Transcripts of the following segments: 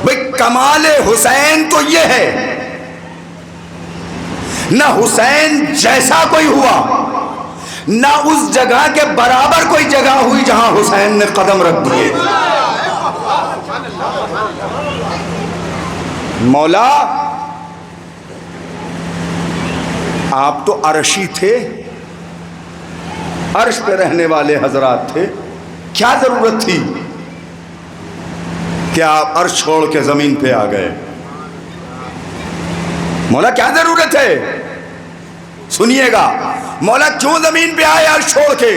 بھئی کمال حسین تو یہ ہے، نہ حسین جیسا کوئی ہوا، نہ اس جگہ کے برابر کوئی جگہ ہوئی جہاں حسین نے قدم رکھ دیے۔ مولا آپ تو عرشی تھے، عرش پہ رہنے والے حضرات تھے، کیا ضرورت تھی کہ آپ عرش چھوڑ کے زمین پہ آ گئے؟ مولا کیا ضرورت ہے؟ سنیے گا، مولا کیوں زمین پہ آئے عرش چھوڑ کے؟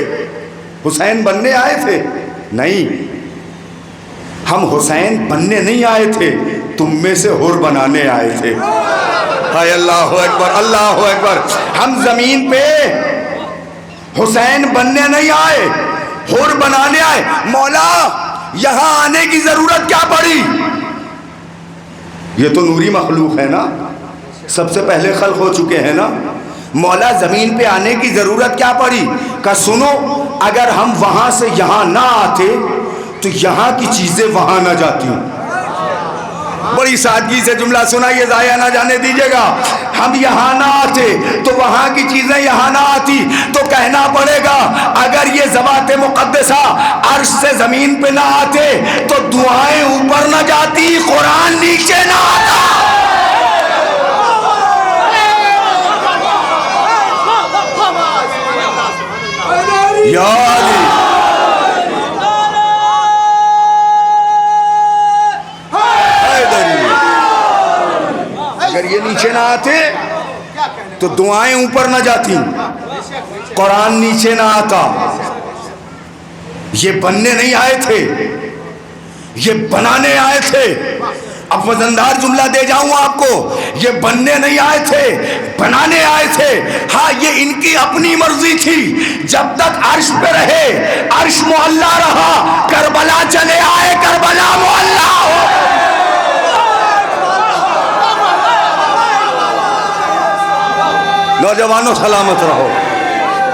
حسین بننے آئے تھے؟ نہیں، ہم حسین بننے نہیں آئے تھے، تم میں سے حور بنانے آئے تھے۔ ہائے اللہ اکبر، اللہ اکبر۔ ہم زمین پہ حسین بننے نہیں آئے، حور بنانے آئے۔ مولا یہاں آنے کی ضرورت کیا پڑی؟ یہ تو نوری مخلوق ہے نا، سب سے پہلے خلق ہو چکے ہیں نا۔ مولا زمین پہ آنے کی ضرورت کیا پڑی؟ کہ سنو، اگر ہم وہاں سے یہاں نہ آتے تو یہاں کی چیزیں وہاں نہ جاتی۔ بڑی سادگی سے جملہ سنا، یہ ضائع نہ جانے دیجیے گا۔ ہم یہاں نہ آتے تو وہاں کی چیزیں یہاں نہ آتی، تو کہنا پڑے گا اگر یہ ذوات مقدسہ عرش سے زمین پہ نہ آتے تو دعائیں اوپر نہ جاتی، قرآن نیچے نہ آتا۔ یا علی، اگر یہ نیچے نہ آتے تو دعائیں اوپر نہ جاتی، قرآن نیچے نہ آتا۔ یہ بننے نہیں آئے تھے، یہ بنانے آئے تھے۔ اب وزندار جملہ دے جاؤں آپ کو، یہ بننے نہیں آئے تھے، بنانے آئے تھے۔ ہاں، یہ ان کی اپنی مرضی تھی، جب تک عرش پہ رہے عرش معلّا رہا، کربلا چلے آئے کربلا معلّا ہو۔ نوجوانوں سلامت رہو،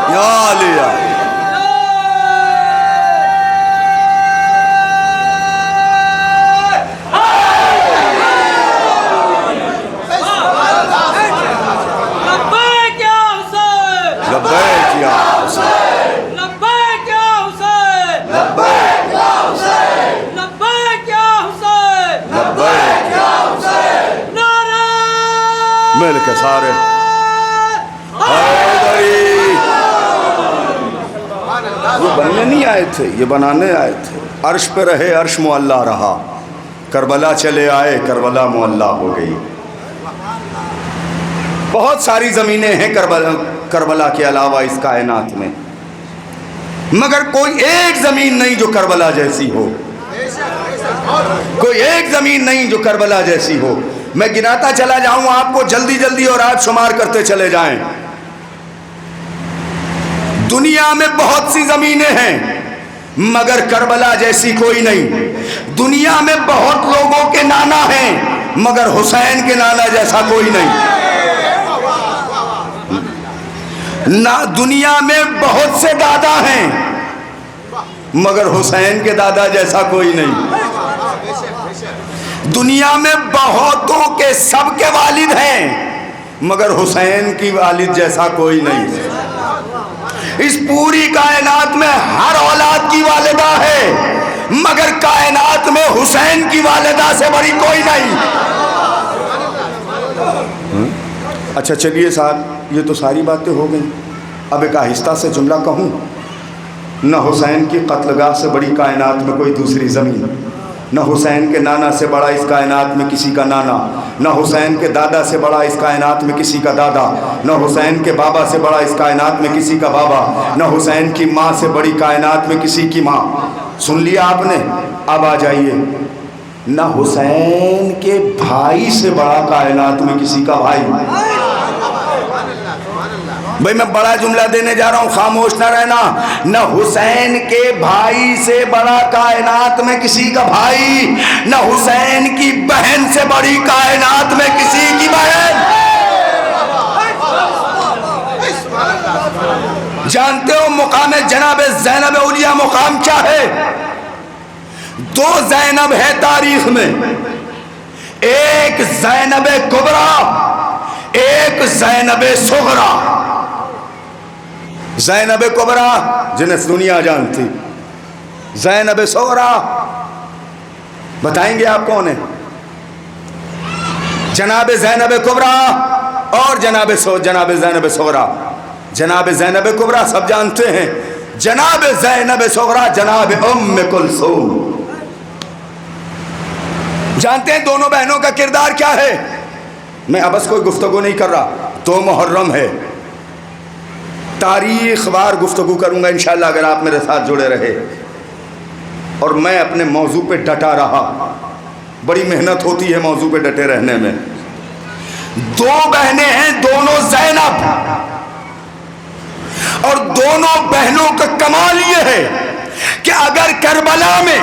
یا علی یا علی۔ مل کے سارے یہ بننے نہیں آئے تھے، یہ بنانے آئے تھے۔ عرش پہ رہے عرش معلّا رہا، کربلا چلے آئے کربلا معلّا ہو گئی۔ بہت ساری زمینیں ہیں کربلا کے علاوہ اس کائنات میں، مگر کوئی ایک زمین نہیں جو کربلا جیسی ہو، کوئی ایک زمین نہیں جو کربلا جیسی ہو۔ میں گناتا چلا جاؤں آپ کو، جلدی جلدی اور آج شمار کرتے چلے جائیں۔ دنیا میں بہت سی زمینیں ہیں مگر کربلا جیسی کوئی نہیں۔ دنیا میں بہت لوگوں کے نانا ہیں مگر حسین کے نانا جیسا کوئی نہیں۔ نہ دنیا میں بہت سے دادا ہیں مگر حسین کے دادا جیسا کوئی نہیں۔ دنیا میں بہتوں کے سب کے والد ہیں مگر حسین کی والد جیسا کوئی نہیں۔ اس پوری کائنات میں ہر اولاد کی والدہ ہے مگر کائنات میں حسین کی والدہ سے بڑی کوئی نہیں۔ اچھا چلیے صاحب، یہ تو ساری باتیں ہو گئیں، اب ایک آہستہ سے جملہ کہوں۔ نہ حسین کی قتل گاہ سے بڑی کائنات میں کوئی دوسری زمین، نہ حسین کے نانا سے بڑا اس کائنات میں کسی کا نانا، نہ حسین کے دادا سے بڑا اس کائنات میں کسی کا دادا، نہ حسین کے بابا سے بڑا اس کائنات میں کسی کا بابا، نہ حسین کی ماں سے بڑی کائنات میں کسی کی ماں۔ سن لیا آپ نے؟ اب آ جائیے، نہ حسین کے بھائی سے بڑا کائنات میں کسی کا بھائی۔ بھئی میں بڑا جملہ دینے جا رہا ہوں، خاموش نہ رہنا۔ نہ حسین کے بھائی سے بڑا کائنات میں کسی کا بھائی، نہ حسین کی بہن سے بڑی کائنات میں کسی کی بہن۔ جانتے ہو مقام جناب زینب اولیاء مقام کیا ہے؟ دو زینب ہے تاریخ میں، ایک زینب کبریٰ، ایک زینب صغریٰ۔ زینب کبریٰ جنہیں دنیا جانتی، زینب صغریٰ بتائیں گے آپ کون ہے؟ جناب زینب کبریٰ اور جناب زینب صغریٰ۔ جناب زینب کبریٰ سب جانتے ہیں، جناب زینب صغریٰ جناب ام کلثوم۔ جانتے ہیں دونوں بہنوں کا کردار کیا ہے؟ میں اب کوئی گفتگو نہیں کر رہا، 2 محرم ہے، تاریخ وار گفتگو کروں گا انشاءاللہ اگر آپ میرے ساتھ جڑے رہے، اور میں اپنے موضوع پہ ڈٹا رہا۔ بڑی محنت ہوتی ہے موضوع پہ ڈٹے رہنے میں۔ 2 بہنیں ہیں، دونوں زینب، اور دونوں بہنوں کا کمال یہ ہے کہ اگر کربلا میں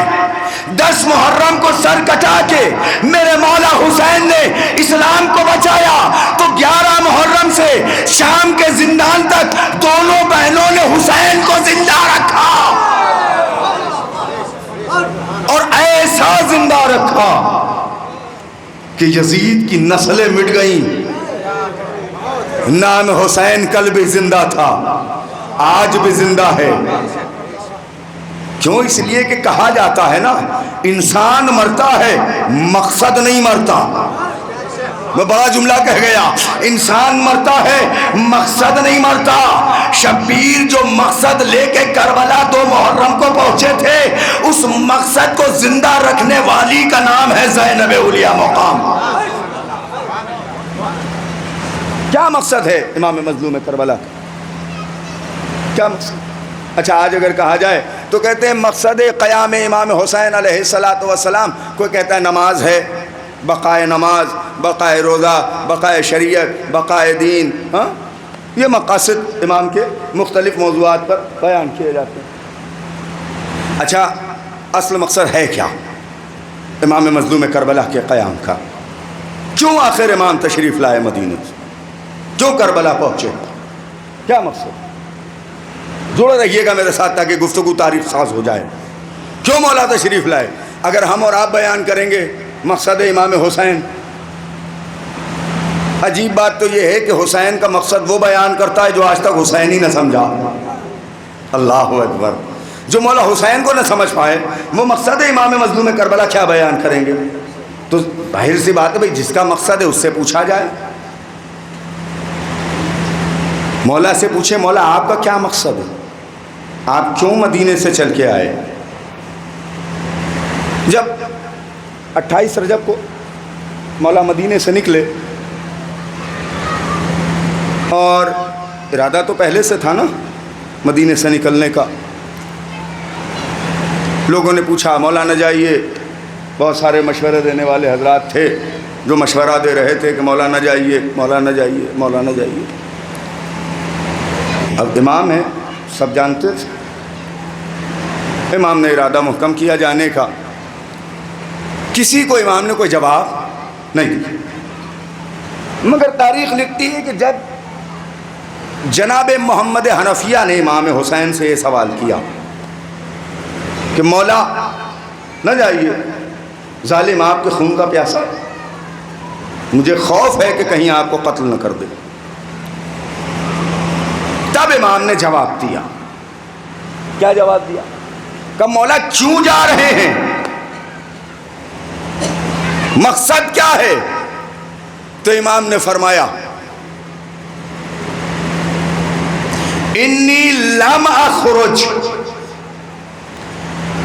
10 محرم کو سر کٹا کے میرے مولا حسین نے اسلام کو بچایا، تو 11 محرم سے شام کے زندان تک دونوں بہنوں نے حسین کو زندہ رکھا، اور ایسا زندہ رکھا کہ یزید کی نسلیں مٹ گئیں۔ نام حسین کل بھی زندہ تھا، آج بھی زندہ ہے۔ کیوں؟ اس لیے کہ کہا جاتا ہے نا، انسان مرتا ہے مقصد نہیں مرتا۔ میں بڑا جملہ کہہ گیا، انسان مرتا ہے مقصد نہیں مرتا۔ شبیر جو مقصد لے کے کربلا 2 محرم کو پہنچے تھے، اس مقصد کو زندہ رکھنے والی کا نام ہے زینب اولیاء مقام۔ کیا مقصد ہے امام مظلوم کربلا کا؟ کیا مقصد؟ اچھا آج اگر کہا جائے تو کہتے ہیں مقصد قیام امام حسین علیہ السلام، کوئی کہتا ہے نماز ہے، بقائے نماز، بقائے روزہ، بقائے شریعت، بقائے دین۔ ہاں، یہ مقاصد امام کے مختلف موضوعات پر بیان کیے جاتے ہیں۔ اچھا اصل مقصد ہے کیا امام مظلوم کربلا کے قیام کا؟ کیوں آخر امام تشریف لائے مدینے سے؟ کیوں کربلا پہنچے؟ کیا مقصد؟ جڑے رہیے گا میرے ساتھ تاکہ گفتگو تاریخ ساز ہو جائے۔ کیوں مولا تشریف لائے؟ اگر ہم اور آپ بیان کریں گے مقصد امام حسین، عجیب بات تو یہ ہے کہ حسین کا مقصد وہ بیان کرتا ہے جو آج تک حسین ہی نہ سمجھا۔ اللہ اکبر! جو مولا حسین کو نہ سمجھ پائے وہ مقصد امام مظلوم کربلا کیا بیان کریں گے؟ تو ظاہر سی بات ہے بھائی، جس کا مقصد ہے اس سے پوچھا جائے۔ مولا سے پوچھے مولا آپ کا کیا مقصد ہے؟ آپ کیوں مدینے سے چل کے آئے؟ جب 28 رجب کو مولا مدینے سے نکلے، اور ارادہ تو پہلے سے تھا نا مدینے سے نکلنے کا، لوگوں نے پوچھا مولا نہ جائیے، بہت سارے مشورے دینے والے حضرات تھے جو مشورہ دے رہے تھے کہ مولا نہ جائیے، مولا نہ جائیے، مولا نہ جائیے۔ اب امام ہے، سب جانتے تھے، امام نے ارادہ محکم کیا جانے کا، کسی کو امام نے کوئی جواب نہیں دیا۔ مگر تاریخ لکھتی ہے کہ جب جناب محمد حنفیہ نے امام حسین سے یہ سوال کیا کہ مولا نہ جائیے، ظالم آپ کے خون کا پیاسا، مجھے خوف ہے کہ کہیں آپ کو قتل نہ کر دے، تب امام نے جواب دیا۔ کیا جواب دیا؟ کہ مولا کیوں جا رہے ہیں، مقصد کیا ہے؟ تو امام نے فرمایا انی لم اخرج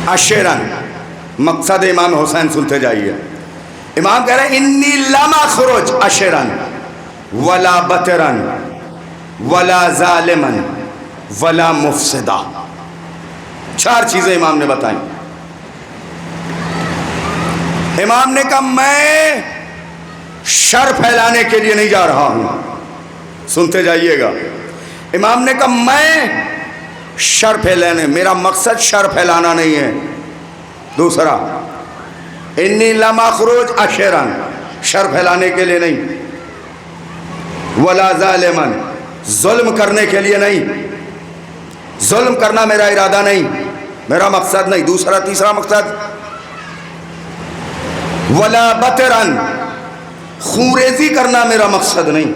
عشرا۔ مقصد امام حسین سنتے جائیے، امام کہہ رہے ہیں انی لم اخرج عشرا ولا بطرا ولا ظالما ولا مفسدا۔ 4 چیزیں امام نے بتائیں۔ امام نے کہا میں شر پھیلانے کے لیے نہیں جا رہا ہوں، سنتے جائیے گا، امام نے کہا میں شر پھیلانے، میرا مقصد شر پھیلانا نہیں ہے۔ دوسرا انی لم اخرج عشرا، شر پھیلانے کے لیے نہیں، ولا ظالما، ظلم کرنے کے لیے نہیں، ظلم کرنا میرا ارادہ نہیں، میرا مقصد نہیں۔ دوسرا تیسرا مقصد ولا بطرن، خوریزی کرنا میرا مقصد نہیں،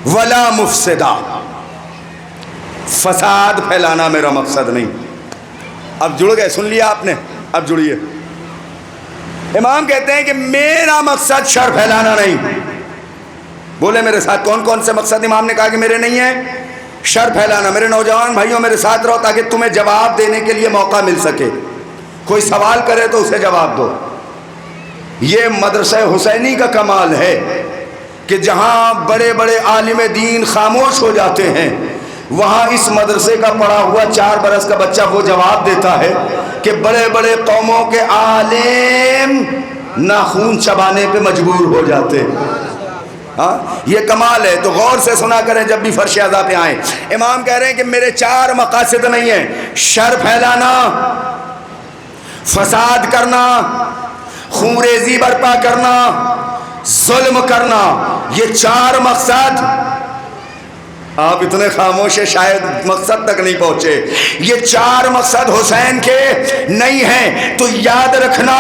ولا مفسدہ، فساد پھیلانا میرا مقصد نہیں۔ اب جڑ گئے، سن لیا آپ نے، اب جڑیے۔ امام کہتے ہیں کہ میرا مقصد شر پھیلانا نہیں۔ بولے میرے ساتھ کون کون سے مقصد امام نے کہا کہ میرے نہیں ہیں؟ شر پھیلانا۔ میرے نوجوان بھائیوں میرے ساتھ رہو تاکہ تمہیں جواب دینے کے لیے موقع مل سکے، کوئی سوال کرے تو اسے جواب دو۔ یہ مدرسہ حسینی کا کمال ہے کہ جہاں بڑے بڑے عالم دین خاموش ہو جاتے ہیں، وہاں اس مدرسے کا پڑھا ہوا 4 برس کا بچہ وہ جواب دیتا ہے کہ بڑے بڑے قوموں کے عالم ناخون چبانے پہ مجبور ہو جاتے ہیں۔ ہاں یہ کمال ہے، تو غور سے سنا کریں جب بھی فرش اعضاء پہ آئیں۔ امام کہہ رہے ہیں کہ میرے 4 مقاصد نہیں ہیں: شر پھیلانا، فساد کرنا، خونریزی برپا کرنا، ظلم کرنا۔ یہ 4 مقصد، آپ اتنے خاموش ہیں شاید مقصد تک نہیں پہنچے۔ یہ 4 مقصد حسین کے نہیں ہیں، تو یاد رکھنا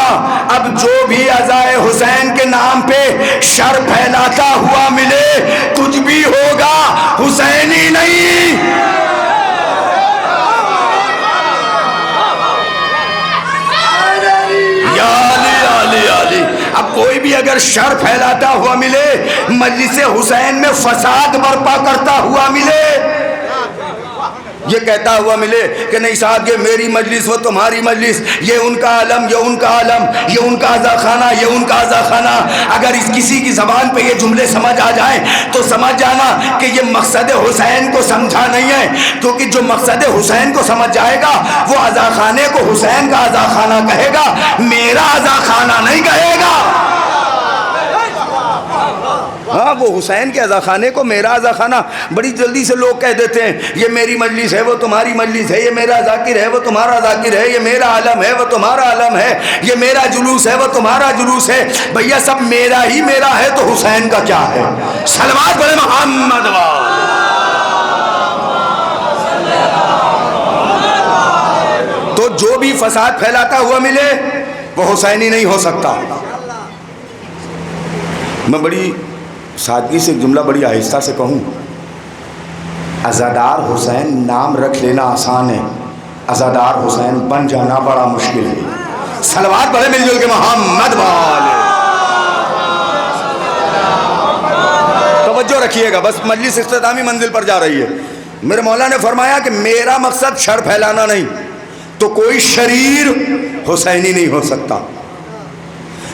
اب جو بھی اعضائے حسین کے نام پہ شر پھیلاتا ہوا ملے، کچھ بھی ہوگا حسینی نہیں۔ یا علی علی علی۔ اب کوئی بھی اگر شر پھیلاتا ہوا ملے، مجلس حسین میں فساد برپا کرتا ہوا ملے، یہ کہتا ہوا ملے کہ نہیں صاحب یہ میری مجلس وہ تمہاری مجلس، یہ ان کا عالم یہ ان کا عالم، یہ ان کا عزا خانہ یہ ان کا عزا خانہ، اگر اس کسی کی زبان پہ یہ جملے سمجھ آ جائیں تو سمجھ جانا کہ یہ مقصد حسین کو سمجھا نہیں ہے، کیونکہ جو مقصد حسین کو سمجھ جائے گا وہ عزا خانے کو حسین کا عزا خانہ کہے گا، میرا عزا خانہ نہیں کہے گا۔ ہاں وہ حسین کے عزا خانے کو میرا عزا خانہ، بڑی جلدی سے لوگ کہہ دیتے ہیں یہ میری مجلس ہے وہ تمہاری مجلس ہے، یہ میرا ذاکر ہے وہ تمہارا ذاکر ہے، یہ میرا عالم ہے وہ تمہارا عالم ہے، یہ میرا جلوس ہے وہ تمہارا جلوس ہے۔ بھیا سب میرا ہی میرا ہے تو حسین کا کیا ہے؟ صلوات پڑھے محمد تو جو بھی فساد پھیلاتا ہوا ملے وہ حسینی نہیں ہو سکتا۔ میں بڑی سادگی سے جملہ بڑی آہستہ سے کہوں، عزادار حسین نام رکھ لینا آسان ہے، عزادار حسین بن جانا بڑا مشکل ہے۔ صلوات پڑھے مل جل کے محمد والے۔ توجہ رکھیے گا، بس مجلس اختتامی منزل پر جا رہی ہے۔ میرے مولا نے فرمایا کہ میرا مقصد شر پھیلانا نہیں، تو کوئی شریر حسینی نہیں ہو سکتا۔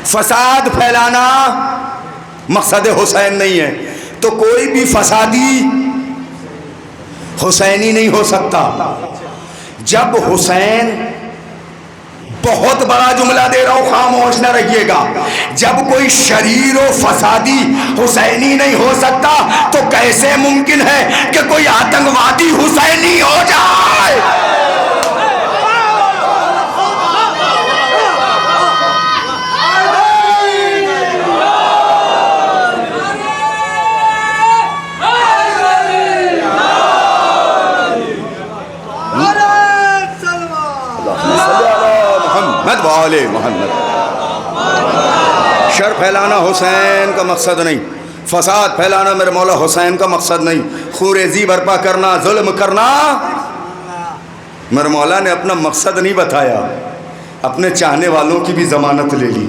فساد پھیلانا مقصد حسین نہیں ہے، تو کوئی بھی فسادی حسینی نہیں ہو سکتا۔ جب حسین، بہت بڑا جملہ دے رہا ہوں خاموش نہ رہیے گا، جب کوئی شریر و فسادی حسینی نہیں ہو سکتا تو کیسے ممکن ہے کہ کوئی آتنکوادی حسینی ہو جائے؟ محمد شر پھیلانا حسین کا مقصد نہیں، فساد پھیلانا میرے مولا حسین کا مقصد نہیں، خوریزی برپا کرنا، ظلم کرنا میرے مولا نے اپنا مقصد نہیں بتایا، اپنے چاہنے والوں کی بھی ضمانت لے لی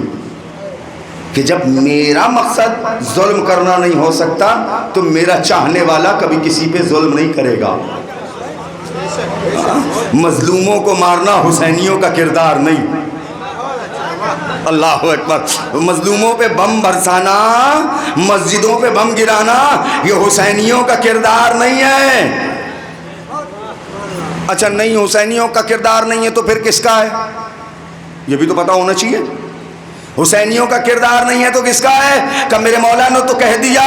کہ جب میرا مقصد ظلم کرنا نہیں ہو سکتا تو میرا چاہنے والا کبھی کسی پہ ظلم نہیں کرے گا۔ مظلوموں کو مارنا حسینیوں کا کردار نہیں۔ اللہ اکبر۔ مظلوموں پہ بم برسانا، مسجدوں پہ بم گرانا یہ حسینیوں کا کردار نہیں ہے۔ اچھا نہیں حسینیوں کا کردار نہیں ہے تو پھر کس کا ہے؟ یہ بھی تو پتہ ہونا چاہیے۔ حسینیوں کا کردار نہیں ہے تو کس کا ہے؟ کہ میرے مولا نے تو کہہ دیا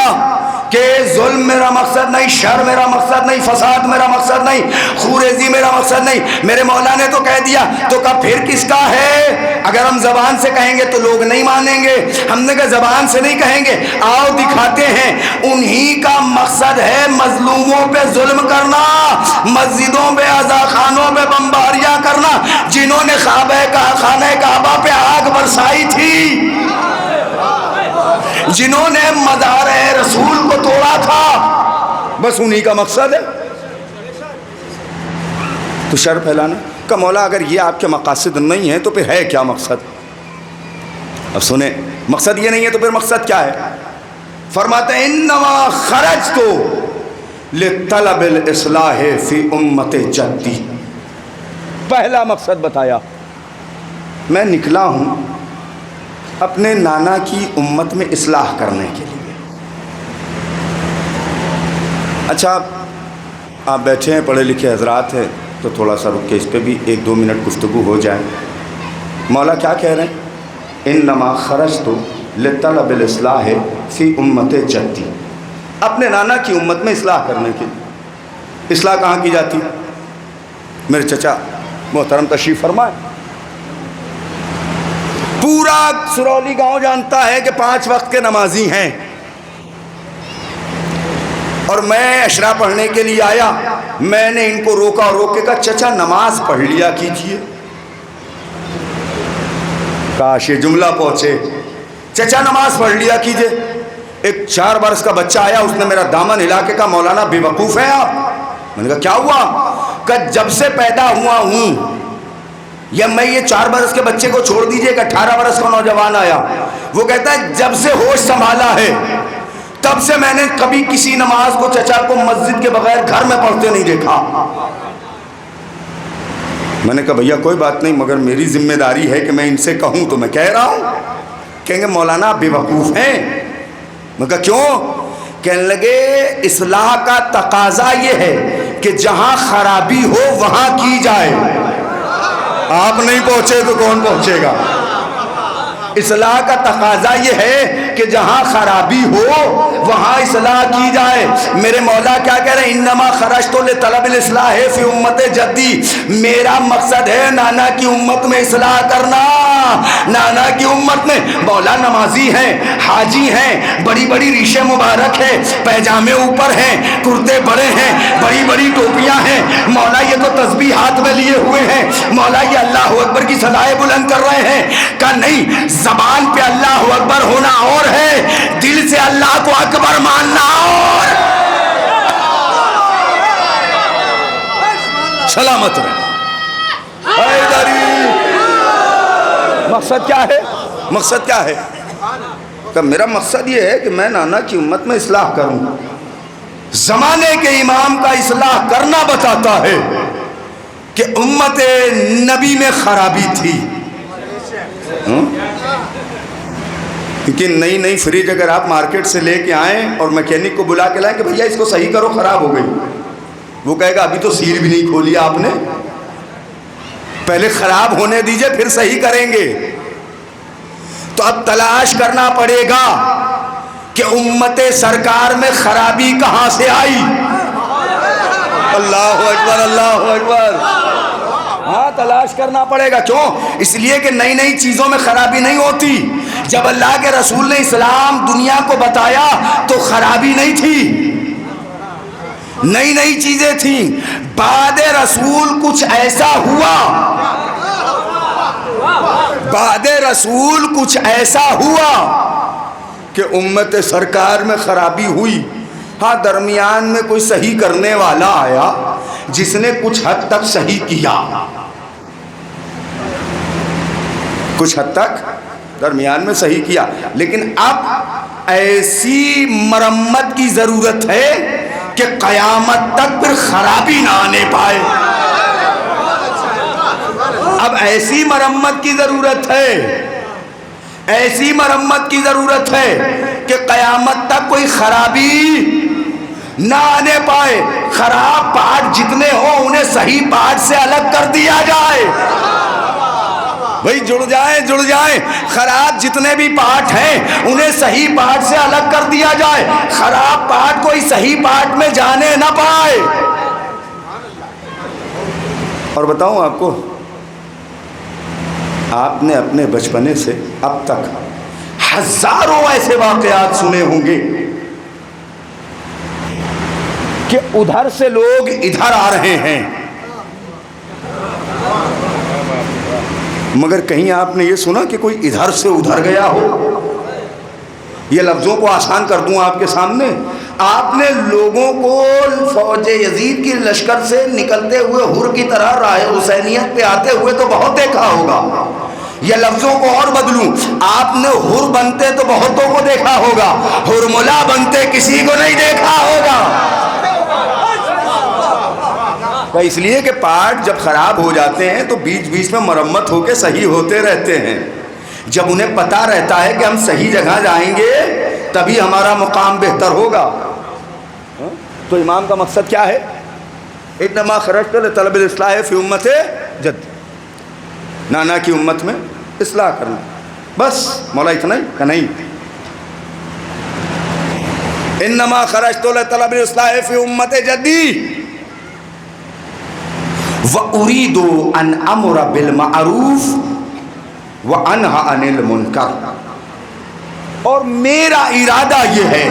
کہ ظلم میرا مقصد نہیں، شر میرا مقصد نہیں، فساد میرا مقصد نہیں، خوریزی میرا مقصد نہیں، میرے مولا نے تو کہہ دیا، تو کہا پھر کس کا ہے؟ اگر ہم زبان سے کہیں گے تو لوگ نہیں مانیں گے، ہم نے کہا زبان سے نہیں کہیں گے، آؤ دکھاتے ہیں۔ انہی کا مقصد ہے مظلوموں پہ ظلم کرنا، مسجدوں پہ عزا خانوں پہ بمباریاں کرنا، جنہوں نے خانہ کعبہ پہ آگ برسائی تھی۔ جنہوں نے مزار رسول کو توڑا تھا، بس انہی کا مقصد ہے تو شر پھیلانا کا۔ مولا اگر یہ آپ کے مقاصد نہیں ہیں تو پھر ہے کیا مقصد؟ اب سنیں، مقصد یہ نہیں ہے تو پھر مقصد کیا ہے؟ فرماتے ہیں انما خرجت لطلب الاصلاح فی امت جدی۔ پہلا مقصد بتایا، میں نکلا ہوں اپنے نانا کی امت میں اصلاح کرنے کے لیے۔ اچھا آپ بیٹھے ہیں، پڑھے لکھے حضرات ہیں، تو تھوڑا سا رک کے اس پہ بھی 1-2 منٹ گفتگو ہو جائے۔ مولا کیا کہہ رہے ہیں؟ انما خرجت لطلب الاصلاح فی امت جدی، اپنے نانا کی امت میں اصلاح کرنے کے لیے۔ اصلاح کہاں کی جاتی؟ میرے چچا محترم تشریف فرمائے، پورا سرولی گاؤں جانتا ہے کہ 5 وقت کے نمازی ہیں، اور میں عشرہ پڑھنے کے لیے آیا، میں نے ان کو روکا، روک کے کہا چچا نماز پڑھ لیا کیجیے۔ کاش یہ جملہ پہنچے، چچا نماز پڑھ لیا کیجیے۔ ایک 4 برس کا بچہ آیا، اس نے میرا دامن ہلا کے کہا مولانا بے وقوف ہیں آپ۔ میں نے کہا کیا ہوا؟ کہ جب سے پیدا ہوا ہوں، یا میں یہ 4 برس کے بچے کو چھوڑ دیجئے، ایک 18 برس کا نوجوان آیا، وہ کہتا ہے جب سے ہوش سنبھالا ہے تب سے میں نے کبھی کسی نماز کو چچا کو مسجد کے بغیر گھر میں پڑھتے نہیں دیکھا۔ میں نے کہا بھیا کوئی بات نہیں، مگر میری ذمہ داری ہے کہ میں ان سے کہوں، تو میں کہہ رہا ہوں۔ کہیں گے مولانا آپ بے وقوف ہیں۔ میں کہا کیوں؟ کہنے لگے اصلاح کا تقاضا یہ ہے کہ جہاں خرابی ہو وہاں کی جائے۔ آپ نہیں پہنچے تو کون پہنچے گا؟ اصلاح کا تقاضا یہ ہے کہ جہاں خرابی ہو وہاں اصلاح کی جائے۔ میرے مولا کیا کہہ رہے ہیں؟ انما خرجت لطلب الاصلاح فی امت جدی، میرا مقصد ہے نانا کی امت میں اصلاح کرنا۔ نانا کی امت میں مولا نمازی ہیں، حاجی ہیں، بڑی بڑی ریشیں مبارک ہیں، پیجامے اوپر ہیں، کرتے بڑے ہیں، بڑی بڑی ٹوپیاں ہیں، مولا یہ تو تسبیح ہاتھ میں لیے ہوئے ہیں، مولا یہ اللہ اکبر کی صدائیں بلند کر رہے ہیں۔ کہا نہیں، زبان پہ اللہ اکبر ہونا اور ہے، دل سے اللہ کو اکبر ماننا اور۔ سلامت رہے۔ مقصد کیا ہے؟ مقصد کیا ہے؟ کہ میرا مقصد یہ ہے کہ میں نانا کی امت میں اصلاح کروں۔ زمانے کے امام کا اصلاح کرنا بتاتا ہے کہ امت نبی میں خرابی تھی۔ کیونکہ نئی فریج اگر آپ مارکیٹ سے لے کے آئیں اور میکینک کو بلا کے لائیں کہ بھیا اس کو صحیح کرو، خراب ہو گئی، وہ کہے گا ابھی تو سیل بھی نہیں کھولی آپ نے، پہلے خراب ہونے دیجئے پھر صحیح کریں گے۔ تو اب تلاش کرنا پڑے گا کہ امت سرکار میں خرابی کہاں سے آئی۔ اللہ اکبر، اللہ اکبر۔ ہاں تلاش کرنا پڑے گا۔ کیوں؟ اس لیے کہ نئی چیزوں میں خرابی نہیں ہوتی۔ جب اللہ کے رسول نے اسلام دنیا کو بتایا تو خرابی نہیں تھی، نئی چیزیں تھیں۔ بعد رسول کچھ ایسا ہوا، بعد رسول کچھ ایسا ہوا کہ امت سرکار میں خرابی ہوئی۔ ہاں درمیان میں کوئی صحیح کرنے والا آیا جس نے کچھ حد تک صحیح کیا، کچھ حد تک درمیان میں صحیح کیا، لیکن اب ایسی مرمت کی ضرورت ہے کہ قیامت تک پھر خرابی نہ آنے پائے۔ اب ایسی مرمت کی ضرورت ہے، ایسی مرمت کی ضرورت ہے کہ قیامت تک کوئی خرابی نہ آنے پائے۔ خراب پارٹ جتنے ہوں انہیں صحیح پارٹ سے الگ کر دیا جائے۔ بھئی جڑ جائیں، خراب جتنے بھی پارٹ ہیں انہیں صحیح پارٹ سے الگ کر دیا جائے، خراب پارٹ کوئی صحیح پارٹ میں جانے نہ پائے۔ اور بتاؤں آپ کو، آپ نے اپنے بچپنے سے اب تک ہزاروں ایسے واقعات سنے ہوں گے کہ ادھر سے لوگ ادھر آ رہے ہیں، مگر کہیں آپ نے یہ سنا کہ کوئی ادھر سے ادھر گیا ہو؟ یہ لفظوں کو آسان کر دوں آپ کے سامنے، آپ نے لوگوں کو فوج یزید کی لشکر سے نکلتے ہوئے حر کی طرح راہ حسینیت پہ آتے ہوئے تو بہت دیکھا ہوگا. یہ لفظوں کو اور بدلوں، آپ نے حر بنتے تو بہتوں کو دیکھا ہوگا، حرملا بنتے کسی کو نہیں دیکھا ہوگا. اس لیے کہ پارٹ جب خراب ہو جاتے ہیں تو بیچ بیچ میں مرمت ہو کے صحیح ہوتے رہتے ہیں. جب انہیں پتہ رہتا ہے کہ ہم صحیح جگہ جائیں گے تبھی ہمارا مقام بہتر ہوگا. تو امام کا مقصد کیا ہے؟ انما خرجت لطلب الاصلاح فی امت جد، نانا کی امت میں اصلاح کرنا. بس مولا اتنا ہی کہ نہیں، انما خرجت لطلب الاصلاح فی امت جدی وَأُرِيدُ أَنْ أَمُرَ بِالْمَعْرُوفِ وَأَنْهَ عَنِ الْمُنْكَرِ، اور میرا ارادہ یہ ہے.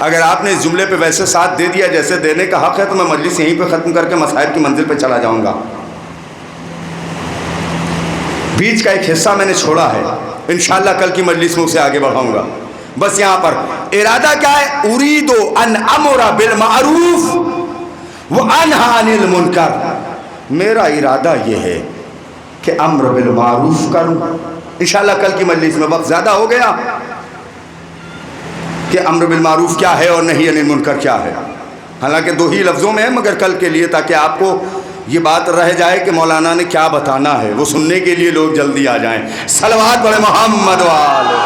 اگر آپ نے اس جملے پہ ویسے ساتھ دے دیا جیسے دینے کا حق ہے تو میں مجلس یہیں پہ ختم کر کے مصائب کی منزل پہ چلا جاؤں گا. بیچ کا ایک حصہ میں نے چھوڑا ہے، انشاءاللہ کل کی مجلس میں اسے آگے بڑھاؤں گا. بس یہاں پر ارادہ کیا ہے؟ اُرِيدُ أَنْ أَمُرَ بِالْمَعْرُوفِ وَأَنْهَى عَنِ الْمُنْكَرِ، میرا ارادہ یہ ہے کہ امر بالمعروف کروں. انشاءاللہ کل کی مجلس میں وقت زیادہ ہو گیا کہ امر بالمعروف کیا ہے اور نہی عن المنکر کیا ہے. حالانکہ دو ہی لفظوں میں ہے، مگر کل کے لیے تاکہ آپ کو یہ بات رہ جائے کہ مولانا نے کیا بتانا ہے، وہ سننے کے لیے لوگ جلدی آ جائیں. صلوات پڑھیں محمد وآلہ.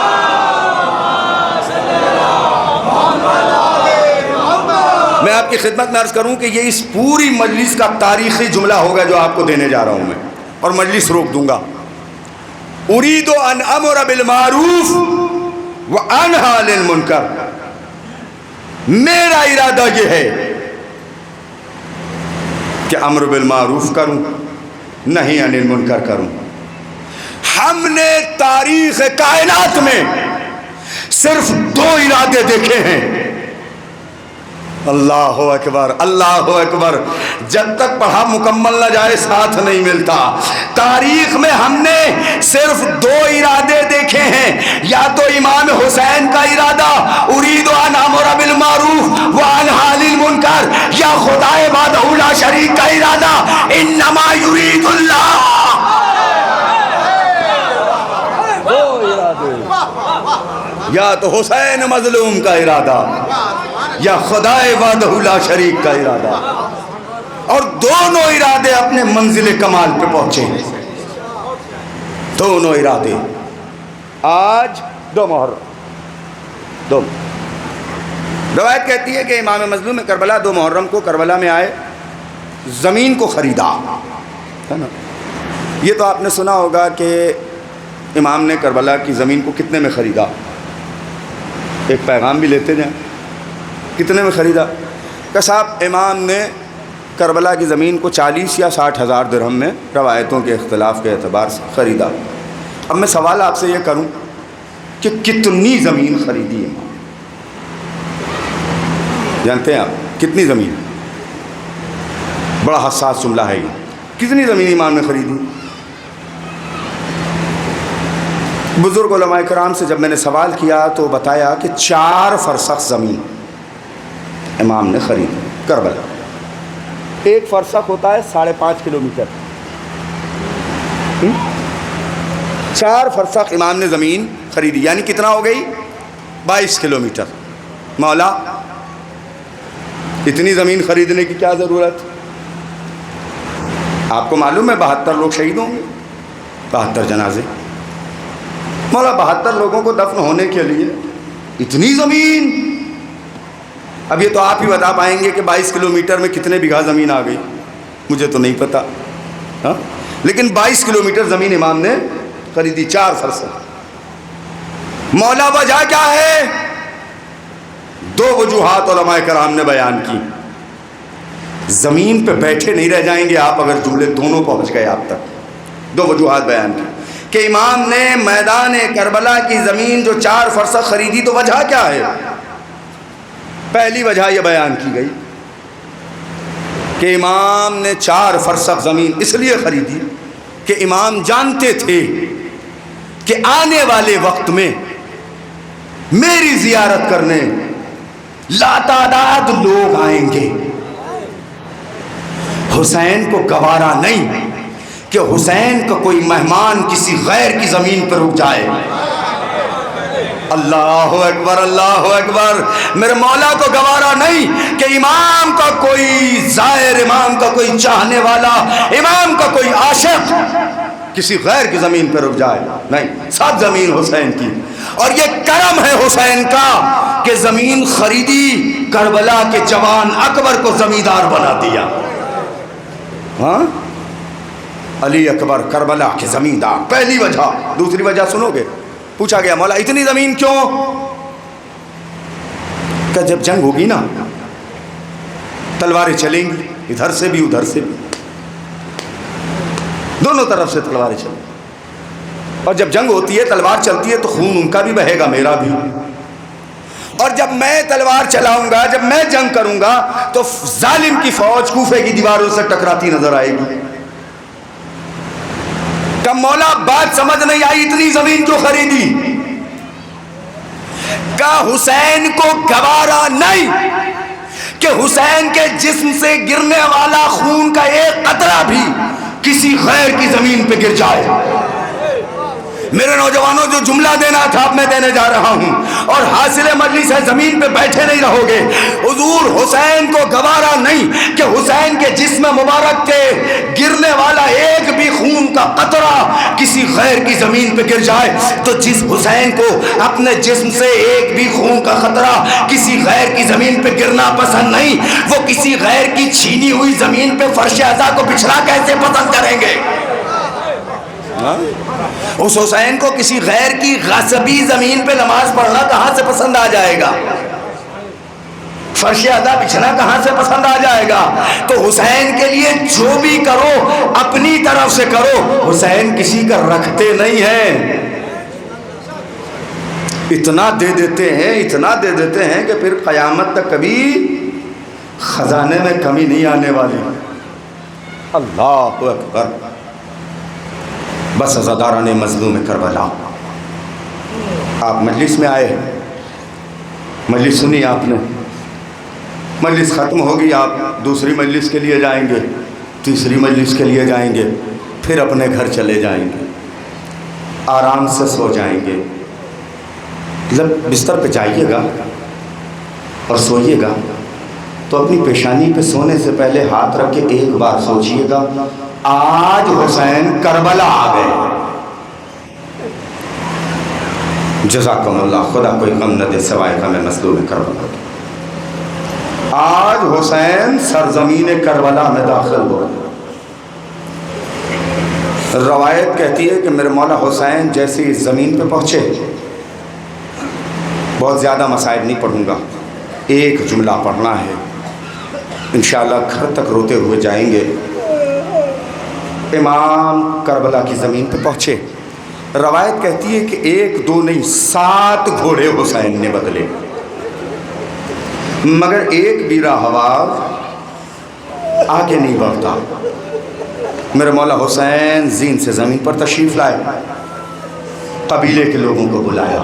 میں آپ کی خدمت میں عرض کروں کہ یہ اس پوری مجلس کا تاریخی جملہ ہوگا جو آپ کو دینے جا رہا ہوں میں، اور مجلس روک دوں گا. اُرِيدُ أَنْ أَمُرَ بِالْمَعْرُوفِ وَأَنْهَى عَنِ الْمُنْكَرِ، میرا ارادہ یہ ہے کہ امر بالمعروف کروں، نہی عن المنکر کروں. ہم نے تاریخ کائنات میں صرف دو ارادے دیکھے ہیں. اللہ اکبر، اللہ اکبر. جب تک پڑھا مکمل نہ جائے ساتھ نہیں ملتا. تاریخ میں ہم نے صرف دو ارادے دیکھے ہیں، یا تو امام حسین کا ارادہ اُرِيدُ أَنْ أَمُرَ بِالْمَعْرُوفِ وَأَنْهَى عَنِ الْمُنْكَرِ، یا خدائے وحدہ لا شریک کا ارادہ انما یرید اللہ. یا تو حسین مظلوم کا ارادہ یا خدائے وحدہ لا شریک کا ارادہ، اور دونوں ارادے اپنے منزل کمال پہ پہنچے. دونوں ارادے. آج 2 محرم، روایت کہتی ہے کہ امام مظلوم کربلا 2 محرم کو کربلا میں آئے، زمین کو خریدا ہے نا. یہ تو آپ نے سنا ہوگا کہ امام نے کربلا کی زمین کو کتنے میں خریدا. ایک پیغام بھی لیتے جائیں. کتنے میں خریدا؟ کہ صاحب امام نے کربلا کی زمین کو 40 یا 60 ہزار درہم میں روایتوں کے اختلاف کے اعتبار سے خریدا. اب میں سوال آپ سے یہ کروں کہ کتنی زمین خریدی امام؟ جانتے ہیں آپ کتنی زمین؟ بڑا حساس جملہ ہے یہ. کتنی زمین امام نے خریدی؟ بزرگ علماء کرام سے جب میں نے سوال کیا تو بتایا کہ 4 فرسخ زمین امام نے خریدی کربلا. 1 فرسخ ہوتا ہے 5.5 کلومیٹر. 4 فرسخ امام نے زمین خریدی، یعنی کتنا ہو گئی؟ 22 کلومیٹر. مولا اتنی زمین خریدنے کی کیا ضرورت؟ آپ کو معلوم ہے 72 لوگ شہید ہوں گے، 72 جنازے. مولا 72 لوگوں کو دفن ہونے کے لیے اتنی زمین؟ اب یہ تو آپ ہی بتا پائیں گے کہ 22 کلومیٹر میں کتنے بیگھا زمین آ گئی. مجھے تو نہیں پتا ہاں، لیکن 22 کلومیٹر زمین امام نے خریدی. 4 فرسخ. مولا وجہ کیا ہے؟ 2 وجوہات علماء کرام نے بیان کی. زمین پہ بیٹھے نہیں رہ جائیں گے آپ اگر جملے دونوں پہنچ گئے آپ تک. 2 وجوہات بیان کی کہ امام نے میدان کربلا کی زمین جو 4 فرسخ خریدی، تو وجہ کیا ہے؟ پہلی وجہ یہ بیان کی گئی کہ امام نے 4 فرسخ زمین اس لیے خریدی کہ امام جانتے تھے کہ آنے والے وقت میں میری زیارت کرنے لاتعداد لوگ آئیں گے. حسین کو گوارا نہیں کہ حسین کا کوئی مہمان کسی غیر کی زمین پر رک جائے. اللہ اکبر اللہ اکبر. میرے مولا کو گوارا نہیں کہ امام کا کوئی زائر، امام کا کوئی چاہنے والا، امام کا کوئی عاشق کسی غیر کی زمین پہ رک جائے. نہیں، سب زمین حسین کی. اور یہ کرم ہے حسین کا کہ زمین خریدی، کربلا کے جوان اکبر کو زمیندار بنا دیا. ہاں، علی اکبر کربلا کے زمیندار، پہلی وجہ. دوسری وجہ سنو گے. پوچھا گیا مولا اتنی زمین کیوں؟ کہ جب جنگ ہوگی نا تلواریں چلیں گی، ادھر سے بھی ادھر سے بھی، دونوں طرف سے تلواریں چلیں گی. اور جب جنگ ہوتی ہے تلوار چلتی ہے تو خون ان کا بھی بہے گا، میرا بھی. اور جب میں تلوار چلاؤں گا، جب میں جنگ کروں گا تو ظالم کی فوج کوفے کی دیواروں سے ٹکراتی نظر آئے گی. کہ مولا بات سمجھ نہیں آئی، اتنی زمین کیوں خریدی؟ کہ حسین کو گوارا نہیں کہ حسین کے جسم سے گرنے والا خون کا ایک قطرہ بھی کسی غیر کی زمین پہ گر جائے. میرے نوجوانوں جو جملہ دینا تھا اب میں دینے جا رہا ہوں، اور حاصل مجلس ہے زمین پہ بیٹھے نہیں رہو گے. حضور حسین کو گوارا نہیں کہ حسین کے جسم مبارک کے گرنے والا ایک بھی خون کا قطرہ کسی غیر کی زمین پہ گر جائے. تو جس حسین کو اپنے جسم سے ایک بھی خون کا قطرہ کسی غیر کی زمین پہ گرنا پسند نہیں، وہ کسی غیر کی چھینی ہوئی زمین پہ فرش عزا کو بچھنا کیسے پسند کریں گے؟ اس حسین کو کسی غیر کی غصبی زمین پہ نماز پڑھنا کہاں سے پسند آ جائے گا؟ فرش عزا بچھنا کہاں سے پسند آ جائے گا؟ تو حسین کے لیے جو بھی کرو اپنی طرف سے کرو. حسین کسی کا رکھتے نہیں ہیں. اتنا دے دیتے ہیں، اتنا دے دیتے ہیں کہ پھر قیامت تک کبھی خزانے میں کمی نہیں آنے والی. اللہ اکبر. بس عزاداران مظلوم کربلا، آپ مجلس میں آئے، مجلس سنی آپ نے، مجلس ختم ہوگی، آپ دوسری مجلس کے لیے جائیں گے، تیسری مجلس کے لیے جائیں گے، پھر اپنے گھر چلے جائیں گے، آرام سے سو جائیں گے. جب بستر پہ جائیے گا اور سوئیے گا تو اپنی پیشانی پہ سونے سے پہلے ہاتھ رکھ کے ایک بار سوچئے گا آج حسین کربلا آ گئے. جزاکم اللہ. خدا کوئی غم نہ دے سوائے غم مظلوم کربلا. آج حسین سرزمین کربلا میں داخل ہو. روایت کہتی ہے کہ میرے مولا حسین جیسے اس زمین پہ پہنچے، بہت زیادہ مسائل نہیں پڑھوں گا، ایک جملہ پڑھنا ہے، انشاءاللہ گھر تک روتے ہوئے جائیں گے. امام کربلا کی زمین پہ پہنچے. روایت کہتی ہے کہ ایک دو نہیں 7 گھوڑے حسین نے بدلے، مگر ایک بھی راہوار آگے نہیں بڑھتا. میرے مولا حسین زین سے زمین پر تشریف لائے، قبیلے کے لوگوں کو بلایا.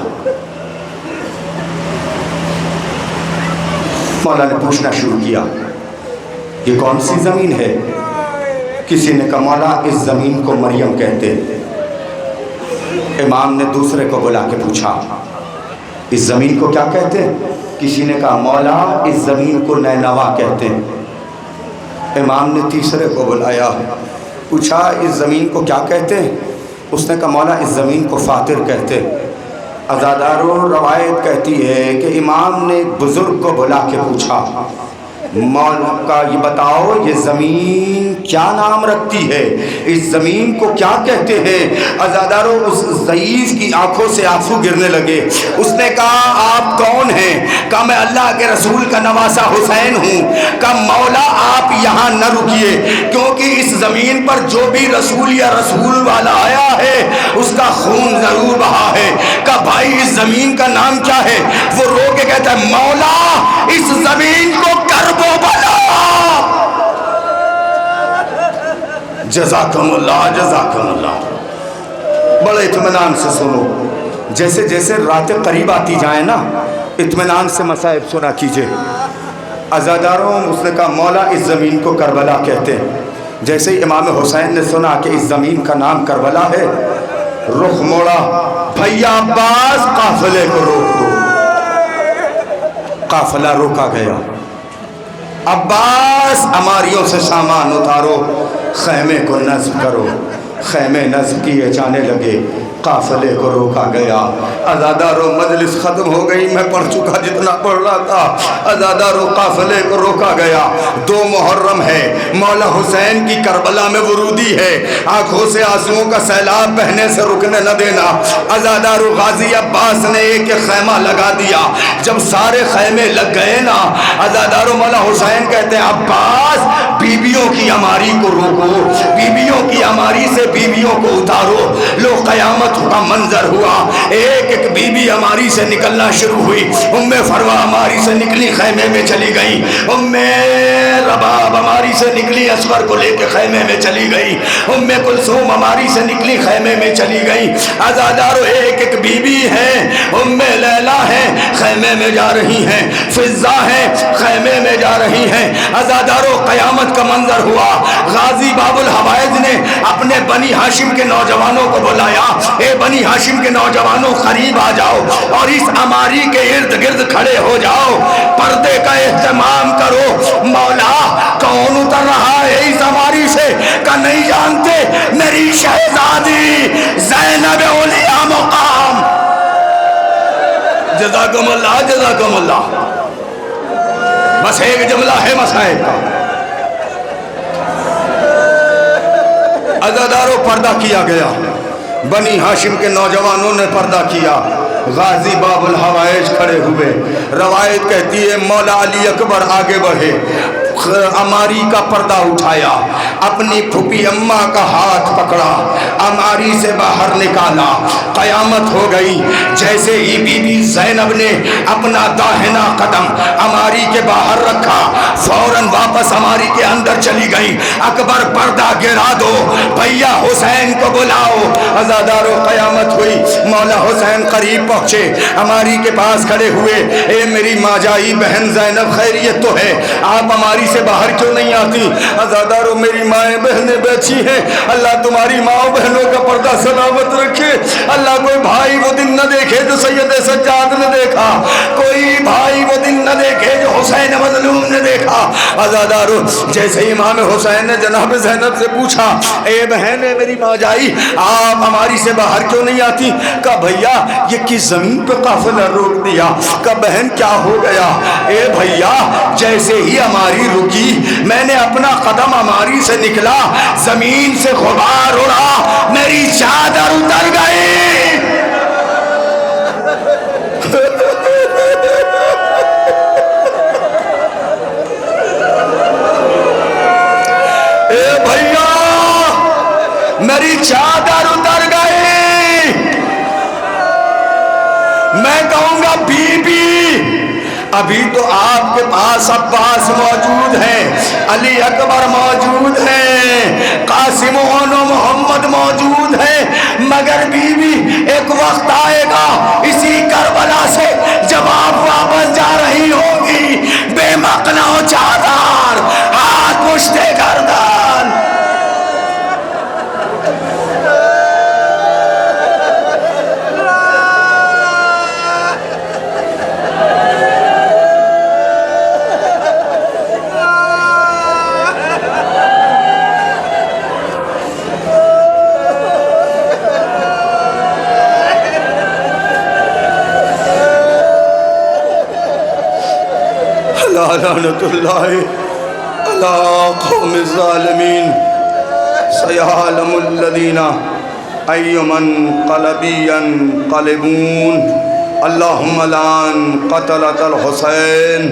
مولا نے پوچھنا شروع کیا یہ کون سی زمین ہے؟ کسی نے کہا مولا اس زمین کو مریم کہتے. امام نے دوسرے کو بلا کے پوچھا اس زمین کو کیا کہتے ہیں؟ کسی نے کہا مولا اس زمین کو نینوا کہتے ہیں. امام نے تیسرے کو بلایا، پوچھا اس زمین کو کیا کہتے ہیں؟ اس نے کہا مولا اس زمین کو فاتر کہتے ہیں. عزاداروں روایت کہتی ہے کہ امام نے ایک بزرگ کو بلا کے پوچھا مولا کا یہ بتاؤ یہ زمین کیا نام رکھتی ہے، اس زمین کو کیا کہتے ہیں؟ عزاداروں اس ضعیف کی آنکھوں سے آنسو گرنے لگے. اس نے کہا آپ کون ہیں؟ کہا میں اللہ کے رسول کا نواسا حسین ہوں. کہا مولا آپ یہاں نہ رکیے کیونکہ اس زمین پر جو بھی رسول یا رسول والا آیا ہے اس کا خون ضرور بہا ہے. کہا بھائی اس زمین کا نام کیا ہے؟ وہ رو کے کہتا ہے مولا اس زمین کو کرب و بلا. جزاکم اللہ جزاکم اللہ. بڑے اطمینان سے سنو، جیسے جیسے راتیں قریب آتی جائیں نا اطمینان سے مصائب سنا کیجئے. عزاداروں اس نے کہا مولا اس زمین کو کربلا کہتے ہیں. جیسے ہی امام حسین نے سنا کہ اس زمین کا نام کربلا ہے رخ موڑا, بھیا عباس قافلے کو روک دو. قافلہ روکا گیا. عباس عماریوں سے سامان اتارو, خیمے کو نصب کرو. خیمے نصب کیے جانے لگے, قافلے کو روکا گیا. عزادارو مجلس ختم ہو گئی, میں پڑھ چکا جتنا پڑھ رہا تھا. عزادارو قافلے کو روکا گیا. 2 محرم ہے, مولا حسین کی کربلا میں ورودی ہے. آنکھوں سے آنسوؤں کا سیلاب بہنے سے رکنے نہ دینا. عزادارو غازی عباس نے ایک خیمہ لگا دیا. جب سارے خیمے لگ گئے نا, عزادارو مولا حسین کہتے ہیں عباس بیویوں کی عماری کو روکو, بیویوں کی عماری سے بیویوں کو اتارو. لو قیامت کا منظر ہوا, ایک ایک بیوی عماری سے نکلنا شروع ہوئی. فروا عماری سے نکلی خیمے میں چلی گئی. رباب عماری سے نکلی اصغر کو لے کے خیمے میں چلی گئی. کلثوم عماری سے نکلی خیمے میں چلی گئی. عزادارو ایک ایک بیوی ہیں. لیلا ہیں خیمے میں جا رہی ہیں, فضہ ہیں خیمے میں جا رہی ہیں. عزادارو قیامت کا منظر ہوا. غازی باب الحوائج نے اپنے بنی ہاشم کے نوجوانوں کو بلایا, اے بنی ہاشم کے نوجوانوں قریب آ جاؤ اور اس عماری کے ارد گرد کھڑے ہو جاؤ, پردے کا اہتمام کرو. مولا کون اتر رہا ہے اس عماری سے کہ نہیں جانتے, میری شہزادی زینب اولیاء مقام. جزاکم اللہ جزاکم اللہ. بس ایک جملہ ہے مسائل کا. عزادارو پردہ کیا گیا, بنی ہاشم کے نوجوانوں نے پردہ کیا. غازی باب الحوائج کھڑے ہوئے. روایت کہتی ہے مولا علی اکبر آگے بڑھے, عماری کا پردہ اٹھایا, اپنی پھوپھی اماں کا ہاتھ پکڑا, عماری سے باہر نکالا. قیامت ہو گئی. جیسے ہی بی بی زینب نے اپنا داہنا قدم عماری کے باہر رکھا, فوراً واپس عماری کے اندر چلی گئی. اکبر پردہ گرا دو, بھیا حسین کو بلاؤ. عزادارو قیامت ہوئی. مولا حسین قریب پہنچے, عماری کے پاس کھڑے ہوئے. اے میری ماں جائی بہن زینب خیریت تو ہے, آپ عماری سے باہر کیوں نہیں آتی؟ عزادارو میری مائیں بہنیں بیٹھی ہیں, اللہ تمہاری ماں بہنوں کا پردہ سلامت رکھے. اللہ کوئی بھائی وہ دن نہ دیکھے جو سید سجاد نے دیکھا, کوئی بھائی وہ دن نہ دیکھے جو حسین مظلوم نے دیکھا. عزادارو جیسے امام حسین نے جناب زینب سے پوچھا, اے بہن اے میری ماں جائی آپ ہماری سے باہر کیوں نہیں آتی؟ کہا بھیا یہ کس زمین پہ قافلہ روک دیا؟ کہا بہن کیا ہو گیا؟ اے بھیا جیسے ہی ہماری رکی میں نے اپنا قدم ہماری سے نکلا, زمین سے غبار اڑا, میری چادر اتر گئی. اے بھیا میری چادر اتر گئی. میں کہوں گا بی بی ابھی تو آپ کے پاس عباس موجود ہیں, علی اکبر موجود ہیں, قاسم و محمد موجود ہیں, مگر بی بی ایک وقت آئے گا اسی کربلا سے جب آپ واپس جا رہی ہوگی, بے مقنا و چادر ہاتھ مشتے گردن. لعنت اللہ علی قوم الظالمین سیعلم الذین ای منقلب ینقلبون. اللہم لعن قتلة الحسین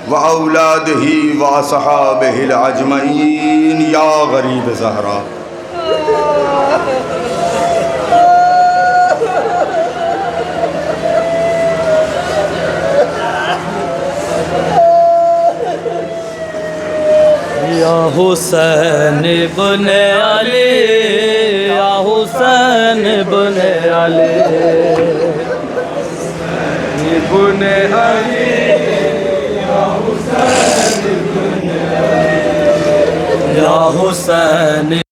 واولادہ واصحابہ الاجمعین یا غریب زہرا. یا حسین بن علی, یا حسین بن علی. ابن علی یا حسین